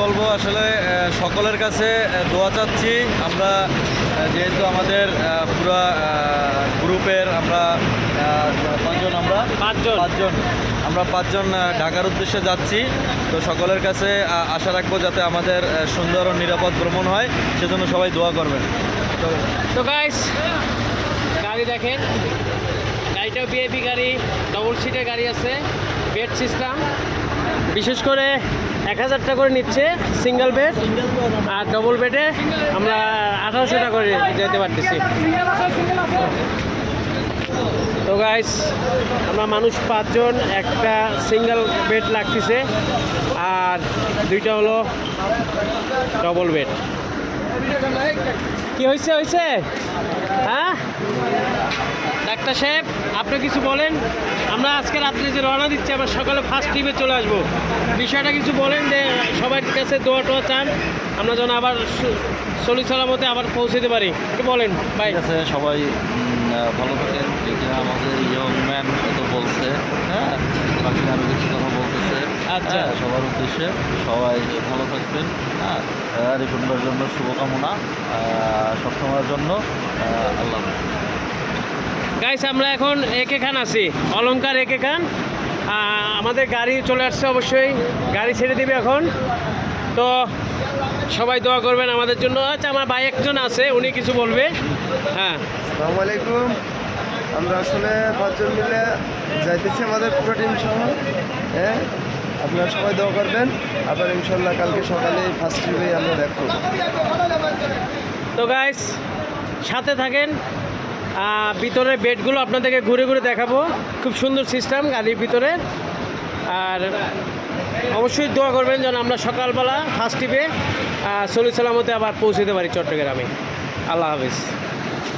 বলবো আসলে সকলের কাছে দোয়া চাচ্ছি আমরা। যেহেতু আমাদের পুরা গ্রুপের আমরা কয়জন, আমরা পাঁচজন আমরা পাঁচজন ঢাকার উদ্দেশ্যে যাচ্ছি। তো সকলের কাছে আশা রাখবো যাতে আমাদের সুন্দর ও নিরাপদ ভ্রমণ হয়, সেজন্য সবাই দোয়া করবেন। তো গাইস, গাড়ি দেখেন, গাড়িটাও ভিআইপি গাড়ি, ডবল সিটের গাড়ি আছে, বেড সিস্টেম। বিশেষ করে 1000 টাকা করে নিচ্ছে সিঙ্গেল বেড, আর ডবল বেডে আমরা 1800 টাকা করে যেতে পারতেছি। তো গাইস, আমরা মানুষ 5 জন, একটা সিঙ্গেল বেড লাগতেছে আর দুইটা হলো ডবল বেড। কি হয়েছে হ্যাঁ ডাক্তার সাহেব, আপনি কিছু বলেন। আমরা আজকে রাত্রে যে রওনা দিচ্ছি, আবার সকালে ফার্স্ট ট্রিপে চলে আসবো, বিষয়টা কিছু বলেন, যে সবার কাছে দোয়া টোয়া চান আমরা যেন আবার সলি সালামতে আবার পৌঁছতে পারি, একটু বলেন ভাই। ঠিক আছে, সবাই ভালো থাকেন। এটা আমাদের ইয়ং ম্যান তো বলছে, হ্যাঁ, বাকি আরও কিছু কথা বলতেছে। আচ্ছা, সবার উদ্দেশ্যে সবাই ভালো থাকবেন। হ্যাঁ, রিফুন্ডার জন্য শুভকামনা সবসময়ের জন্য। আল্লাহ হাফেজ। গাইস, আমরা এখন একে খান আছি, অলংকার একে খান। আমাদের গাড়ি চলে আসছে, অবশ্যই গাড়ি ছেড়ে দিবে এখন। তো সবাই দোয়া করবেন আমাদের জন্য। আচ্ছা, আমার ভাই একজন আছে, উনি কিছু বলবে। হ্যাঁ, আসসালামু আলাইকুম। আমরা আসলে 5 জন মিলে যাইতেছি আমাদের পুরো টিম সহ। হ্যাঁ, আপনারা সবাই দোয়া করবেন। আবার ইনশাল্লাহ কালকে সকালে ফার্স্ট ট্রিপে আমরা ব্যাক করব। তো গাইস, সাথে থাকেন। ভিতরের বেডগুলো আপনাদেরকে ঘুরে ঘুরে দেখাবো, খুব সুন্দর সিস্টেম গাড়ির ভিতরে। আর অবশ্যই দোয়া করবেন যেন আমরা সকালবেলা ফার্স্ট ট্রিপে সলি সালামতে আবার পৌঁছতে পারি চট্টগ্রামে। আল্লাহ হাফেজ।